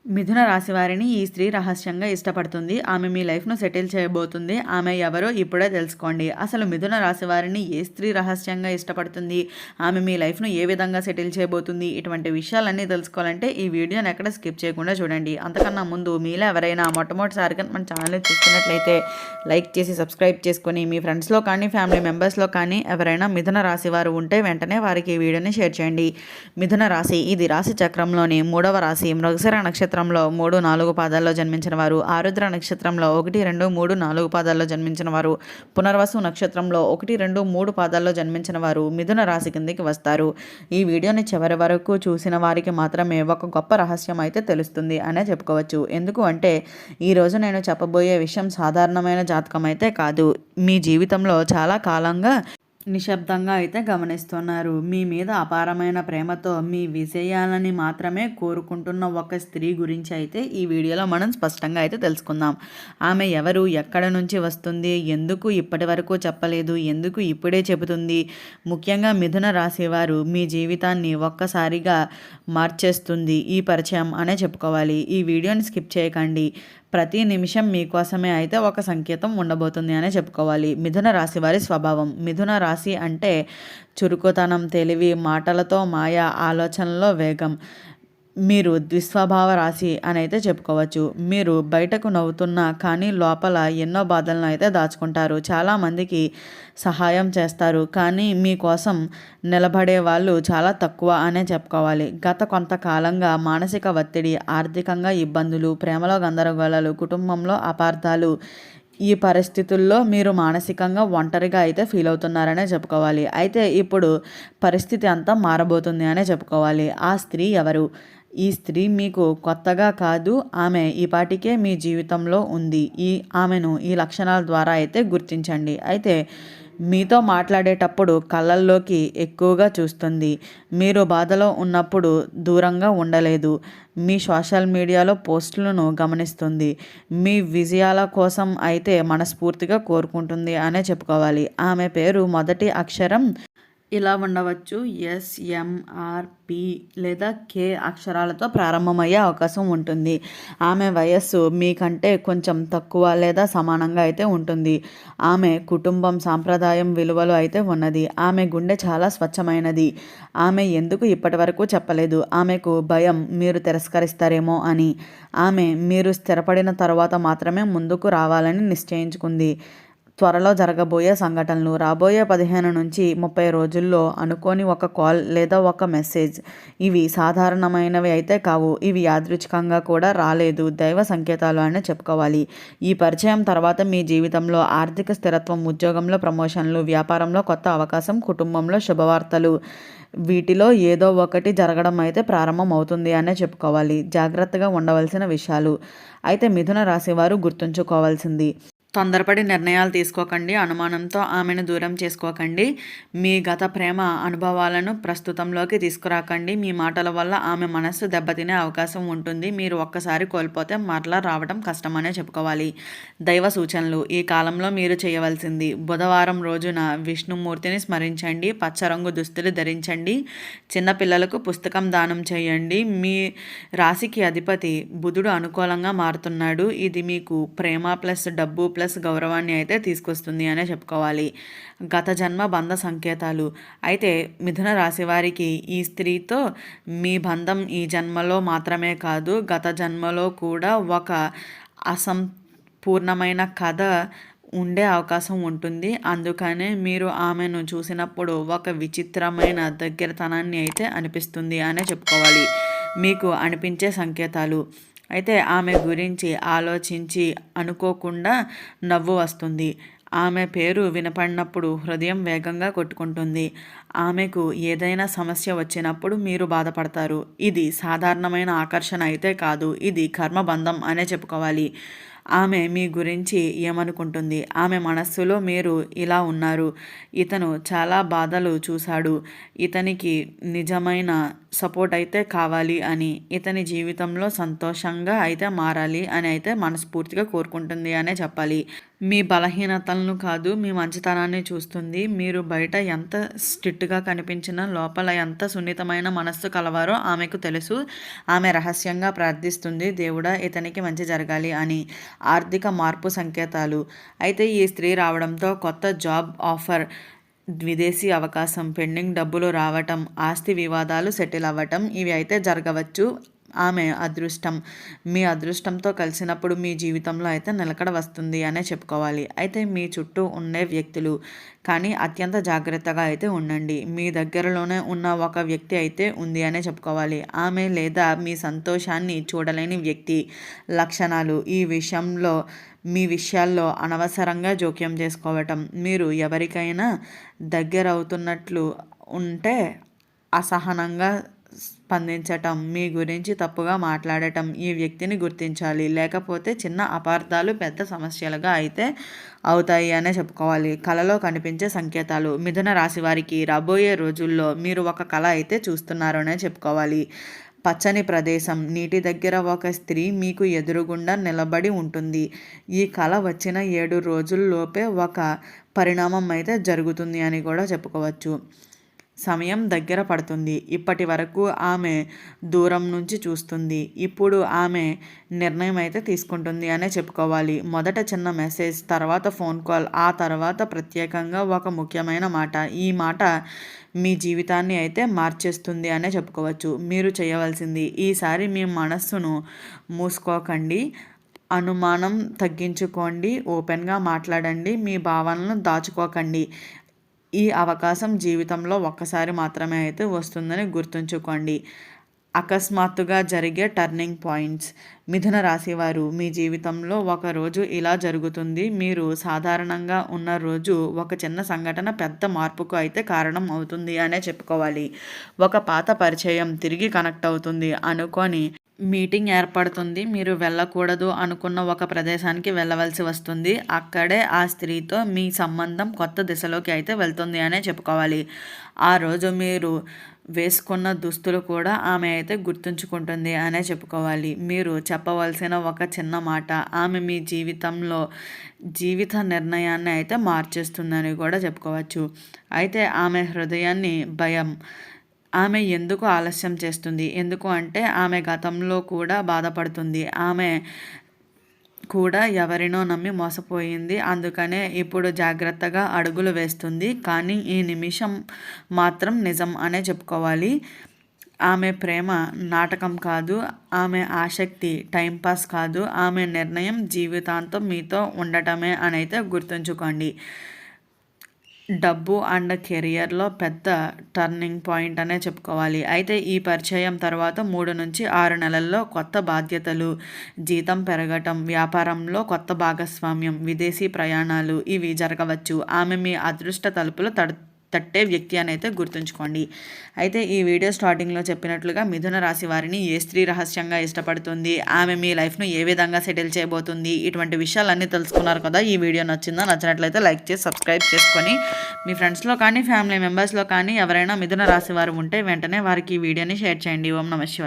మిథున రాశి వారిని ఈ స్త్రీ రహస్యంగా ఇష్టపడుతుంది. ఆమె మీ లైఫ్‌ను సెటిల్ చేయబోతుంది. ఆమె ఎవరో ఇప్పుడే తెలుసుకోండి. అసలు మిథున రాశి వారిని ఏ స్త్రీ రహస్యంగా ఇష్టపడుతుంది? ఆమె మీ లైఫ్‌ను ఏ విధంగా సెటిల్ చేయబోతుంది? ఇటువంటి విషయాలన్నీ తెలుసుకోవాలంటే ఈ వీడియోని ఎక్కడ స్కిప్ చేయకుండా చూడండి. అంతకన్నా ముందు మీలో ఎవరైనా మొట్టమొదటిసారిగా మన ఛానల్‌ని చూస్తున్నట్లయితే లైక్ చేసి సబ్స్క్రైబ్ చేసుకొని మీ ఫ్రెండ్స్‌లో కానీ, ఫ్యామిలీ మెంబర్స్‌లో కానీ ఎవరైనా మిథున రాశి వారు ఉంటే వెంటనే వారికి ఈ వీడియోని షేర్ చేయండి. మిథున రాశి ఇది రాశి చక్రంలోని 3వ రాశి. మృగశిర నక్షత్రంలో 3, 4 పాదాల్లో జన్మించిన వారు, ఆరుద్ర నక్షత్రంలో 1, 2, 3, 4 పాదాల్లో జన్మించిన వారు, పునర్వసు నక్షత్రంలో 1, 2, 3 పాదాల్లో జన్మించిన వారు మిథున రాశి కిందికి వస్తారు. ఈ వీడియోని చివరి వరకు చూసిన వారికి మాత్రమే ఒక గొప్ప రహస్యం అయితే తెలుస్తుంది అనే చెప్పుకోవచ్చు. ఎందుకు అంటే ఈరోజు నేను చెప్పబోయే విషయం సాధారణమైన జాతకం అయితే కాదు. మీ జీవితంలో చాలా కాలంగా నిశ్శబ్దంగా అయితే గమనిస్తున్నారు. మీ మీద అపారమైన ప్రేమతో మీ విజయాలని మాత్రమే కోరుకుంటున్న ఒక స్త్రీ గురించి అయితే ఈ వీడియోలో మనం స్పష్టంగా అయితే తెలుసుకుందాం. ఆమె ఎవరు, ఎక్కడ నుంచి వస్తుంది, ఎందుకు ఇప్పటి వరకు చెప్పలేదు, ఎందుకు ఇప్పుడే చెబుతుంది, ముఖ్యంగా మిథున రాశి వారు మీ జీవితాన్ని ఒక్కసారిగా మార్చేస్తుంది ఈ పరిచయం అనే చెప్పుకోవాలి. ఈ వీడియోని స్కిప్ చేయకండి. ప్రతి నిమిషం మీకోసమే అయితే ఒక సంకేతం ఉండబోతుంది అనే చెప్పుకోవాలి. మిథున రాశి వారి స్వభావం. మిథున రాశి అంటే చురుకుతనం, తెలివి, మాటలతో మాయ, ఆలోచనలో వేగం. మీరు ద్విస్వభావ రాశి అని అయితే చెప్పుకోవచ్చు. మీరు బయటకు నవ్వుతున్నా కానీ లోపల ఎన్నో బాధలను అయితే దాచుకుంటారు. చాలామందికి సహాయం చేస్తారు కానీ మీకోసం నిలబడే వాళ్ళు చాలా తక్కువ అనే చెప్పుకోవాలి. గత కొంతకాలంగా మానసిక ఒత్తిడి, ఆర్థికంగా ఇబ్బందులు, ప్రేమలో గందరగోళాలు, కుటుంబంలో అపార్థాలు, ఈ పరిస్థితుల్లో మీరు మానసికంగా ఒంటరిగా అయితే ఫీల్ అవుతున్నారనే చెప్పుకోవాలి. అయితే ఇప్పుడు పరిస్థితి అంతా మారబోతుంది అనే చెప్పుకోవాలి. ఆ స్త్రీ ఎవరు? ఈ స్త్రీ మీకు కొత్తగా కాదు. ఆమె ఈపాటికే మీ జీవితంలో ఉంది. ఆమెను ఈ లక్షణాల ద్వారా అయితే గుర్తించండి. అయితే మీతో మాట్లాడేటప్పుడు కళ్ళల్లోకి ఎక్కువగా చూస్తుంది. మీరు బాధలో ఉన్నప్పుడు దూరంగా ఉండలేదు. మీ సోషల్ మీడియాలో పోస్టులను గమనిస్తుంది. మీ విజయాల కోసం అయితే మనస్ఫూర్తిగా కోరుకుంటుంది అనే చెప్పుకోవాలి. ఆమె పేరు మొదటి అక్షరం ఇలా ఉండవచ్చు. SMRP లేదా K అక్షరాలతో ప్రారంభమయ్యే అవకాశం ఉంటుంది. ఆమె వయస్సు మీకంటే కొంచెం తక్కువ లేదా సమానంగా అయితే ఉంటుంది. ఆమె కుటుంబం, సాంప్రదాయం, విలువలు అయితే ఉన్నది. ఆమె గుండె చాలా స్వచ్ఛమైనది. ఆమె ఎందుకు ఇప్పటి వరకు చెప్పలేదు? ఆమెకు భయం మీరు తిరస్కరిస్తారేమో అని. ఆమె మీరు స్థిరపడిన తర్వాత మాత్రమే ముందుకు రావాలని నిశ్చయించుకుంది. త్వరలో జరగబోయే సంఘటనలు, రాబోయే 15 నుంచి 30 రోజుల్లో అనుకోని ఒక కాల్ లేదా ఒక మెసేజ్. ఇవి సాధారణమైనవి అయితే కావు. ఇవి యాదృచ్ఛికంగా కూడా రాలేదు. దైవ సంకేతాలు అని చెప్పుకోవాలి. ఈ పరిచయం తర్వాత మీ జీవితంలో ఆర్థిక స్థిరత్వం, ఉద్యోగంలో ప్రమోషన్లు, వ్యాపారంలో కొత్త అవకాశం, కుటుంబంలో శుభవార్తలు, వీటిలో ఏదో ఒకటి జరగడం అయితే ప్రారంభం అవుతుంది అనే చెప్పుకోవాలి. జాగ్రత్తగా ఉండవలసిన విషయాలు. అయితే మిథున రాశి వారు గుర్తుంచుకోవాల్సింది, తొందరపడి నిర్ణయాలు తీసుకోకండి. అనుమానంతో ఆమెను దూరం చేసుకోకండి. మీ గత ప్రేమ అనుభవాలను ప్రస్తుతంలోకి తీసుకురాకండి. మీ మాటల వల్ల ఆమె మనస్సు దెబ్బతినే అవకాశం ఉంటుంది. మీరు ఒక్కసారి కోల్పోతే మరలా రావడం కష్టమనే చెప్పుకోవాలి. దైవ సూచనలు. ఈ కాలంలో మీరు చేయవలసింది, బుధవారం రోజున విష్ణుమూర్తిని స్మరించండి. పచ్చ రంగు దుస్తులు ధరించండి. చిన్నపిల్లలకు పుస్తకం దానం చేయండి. మీ రాశికి అధిపతి బుధుడు అనుకూలంగా మారుతున్నాడు. ఇది మీకు ప్రేమ ప్లస్ డబ్బు ప్లస్ గౌరవాన్ని అయితే తీసుకొస్తుంది అనే చెప్పుకోవాలి. గత జన్మ బంధ సంకేతాలు. అయితే మిథున రాశి వారికి ఈ స్త్రీతో మీ బంధం ఈ జన్మలో మాత్రమే కాదు, గత జన్మలో కూడా ఒక అసంపూర్ణమైన కథ ఉండే అవకాశం ఉంటుంది. అందుకనే మీరు ఆమెను చూసినప్పుడు ఒక విచిత్రమైన దగ్గరతనాన్ని అయితే అనిపిస్తుంది అనే చెప్పుకోవాలి. మీకు అనిపించే సంకేతాలు. అయితే ఆమె గురించి ఆలోచించి అనుకోకుండా నవ్వు వస్తుంది. ఆమె పేరు వినపడినప్పుడు హృదయం వేగంగా కొట్టుకుంటుంది. ఆమెకు ఏదైనా సమస్య వచ్చినప్పుడు మీరు బాధపడతారు. ఇది సాధారణమైన ఆకర్షణ అయితే కాదు. ఇది కర్మబంధం అనే చెప్పుకోవాలి. ఆమె మీ గురించి ఏమనుకుంటుంది? ఆమె మనస్సులో మీరు ఇలా ఉన్నారు. ఇతను చాలా బాధలు చూశాడు. ఇతనికి నిజమైన సపోర్ట్ అయితే కావాలి అని, ఇతని జీవితంలో సంతోషంగా అయితే మారాలి అని అయితే మనస్ఫూర్తిగా కోరుకుంటుంది అనే చెప్పాలి. మీ బలహీనతలను కాదు, మీ మంచితనాన్ని చూస్తుంది. మీరు బయట ఎంత స్ట్రిక్ట్‌గా కనిపించినా లోపల ఎంత సున్నితమైన మనస్సు కలవారో ఆమెకు తెలుసు. ఆమె రహస్యంగా ప్రార్థిస్తుంది, దేవుడా ఇతనికి మంచి జరగాలి అని. ఆర్థిక మార్పు సంకేతాలు. అయితే ఈ స్త్రీ రావడంతో కొత్త జాబ్ ఆఫర్, విదేశీ అవకాశం, పెండింగ్ డబ్బులు రావటం, ఆస్తి వివాదాలు సెటిల్ అవ్వటం ఇవి అయితే జరగవచ్చు. ఆమె అదృష్టం. మీ అదృష్టంతో కలిసినప్పుడు మీ జీవితంలో అయితే నిలకడ వస్తుంది అనే చెప్పుకోవాలి. అయితే మీ చుట్టూ ఉండే వ్యక్తులు కానీ అత్యంత జాగ్రత్తగా అయితే ఉండండి. మీ దగ్గరలోనే ఉన్న ఒక వ్యక్తి అయితే ఉంది అనే చెప్పుకోవాలి. ఆమె లేదా మీ సంతోషాన్ని చూడలేని వ్యక్తి. లక్షణాలు. ఈ విషయంలో మీ విషయాల్లో అనవసరంగా జోక్యం చేసుకోవటం. మీరు ఎవరికైనా దగ్గరవుతున్నట్లు ఉంటే అసహనంగా స్పందించటం, మీ గురించి తప్పుగా మాట్లాడటం. ఈ వ్యక్తిని గుర్తించాలి, లేకపోతే చిన్న అపార్థాలు పెద్ద సమస్యలుగా అయితే అవుతాయి అనే చెప్పుకోవాలి. కలలో కనిపించే సంకేతాలు. మిథున రాశి వారికి రాబోయే రోజుల్లో మీరు ఒక కళ అయితే చూస్తున్నారనే చెప్పుకోవాలి. పచ్చని ప్రదేశం, నీటి దగ్గర ఒక స్త్రీ మీకు ఎదురుగుండా నిలబడి ఉంటుంది. ఈ కళ వచ్చిన 7 రోజుల్లోపే ఒక పరిణామం అయితే జరుగుతుంది అని కూడా చెప్పుకోవచ్చు. సమయం దగ్గర పడుతుంది. ఇప్పటి వరకు ఆమె దూరం నుంచి చూస్తుంది. ఇప్పుడు ఆమె నిర్ణయం అయితే తీసుకుంటుంది అనే చెప్పుకోవాలి. మొదట చిన్న మెసేజ్, తర్వాత ఫోన్ కాల్, ఆ తర్వాత ప్రత్యేకంగా ఒక ముఖ్యమైన మాట. ఈ మాట మీ జీవితాన్ని అయితే మార్చేస్తుంది అనే చెప్పుకోవచ్చు. మీరు చేయవలసింది ఈసారి మీ మనస్సును మూసుకోకండి. అనుమానం తగ్గించుకోండి. ఓపెన్గా మాట్లాడండి. మీ భావనలను దాచుకోకండి. ఈ అవకాశం జీవితంలో ఒక్కసారి మాత్రమే అయితే వస్తుందని గుర్తుంచుకోండి. అకస్మాత్తుగా జరిగే టర్నింగ్ పాయింట్స్. మిథున రాశివారు మీ జీవితంలో ఒకరోజు ఇలా జరుగుతుంది. మీరు సాధారణంగా ఉన్న రోజు ఒక చిన్న సంఘటన పెద్ద మార్పుకు అయితే కారణం అవుతుంది అనే చెప్పుకోవాలి. ఒక పాత పరిచయం తిరిగి కనెక్ట్ అవుతుంది. అనుకోని మీటింగ్ ఏర్పడుతుంది. మీరు వెళ్ళకూడదు అనుకున్న ఒక ప్రదేశానికి వెళ్ళవలసి వస్తుంది. అక్కడే ఆ స్త్రీతో మీ సంబంధం కొత్త దిశలోకి అయితే వెళ్తుంది అనే చెప్పుకోవాలి. ఆ రోజు మీరు వేసుకున్న దుస్తులు కూడా ఆమె అయితే గుర్తుంచుకుంటుంది అనే చెప్పుకోవాలి. మీరు చెప్పవలసిన ఒక చిన్న మాట ఆమె మీ జీవితంలో జీవిత నిర్ణయాన్ని అయితే మార్చేస్తుందని కూడా చెప్పుకోవచ్చు. అయితే ఆమె హృదయాన్ని భయం. ఆమె ఎందుకు ఆలస్యం చేస్తుంది? ఎందుకు అంటే ఆమె గతంలో కూడా బాధపడుతుంది. ఆమె కూడా ఎవరినో నమ్మి మోసపోయింది. అందుకనే ఇప్పుడు జాగ్రత్తగా అడుగులు వేస్తుంది. కానీ ఈ నిమిషం మాత్రం నిజం అనే చెప్పుకోవాలి. ఆమె ప్రేమ నాటకం కాదు. ఆమె ఆసక్తి టైంపాస్ కాదు. ఆమె నిర్ణయం జీవితాంతం మీతో ఉండటమే అని అయితే గుర్తుంచుకోండి. డబ్బు అండ్ కెరియర్లో పెద్ద టర్నింగ్ పాయింట్ అనే చెప్పుకోవాలి. అయితే ఈ పరిచయం తర్వాత 3 నుంచి 6 నెలల్లో కొత్త బాధ్యతలు, జీతం పెరగటం, వ్యాపారంలో కొత్త భాగస్వామ్యం, విదేశీ ప్రయాణాలు ఇవి జరగవచ్చు. ఆమె మీ అదృష్ట తలుపులు తట్టే వ్యక్తి అని అయితే గుర్తుంచుకోండి. అయితే ఈ వీడియో స్టార్టింగ్లో చెప్పినట్లుగా మిథున రాశి వారిని ఏ స్త్రీ రహస్యంగా ఇష్టపడుతుంది, ఆమె మీ లైఫ్ను ఏ విధంగా సెటిల్ చేయబోతుంది, ఇటువంటి విషయాలన్నీ తెలుసుకున్నారు కదా. ఈ వీడియో నచ్చినట్లయితే లైక్ చేసి సబ్స్క్రైబ్ చేసుకొని మీ ఫ్రెండ్స్లో కానీ ఫ్యామిలీ మెంబర్స్లో కానీ ఎవరైనా మిథున రాశి వారు ఉంటే వెంటనే వారికి ఈ వీడియోని షేర్ చేయండి. ఓం నమః శివాయ.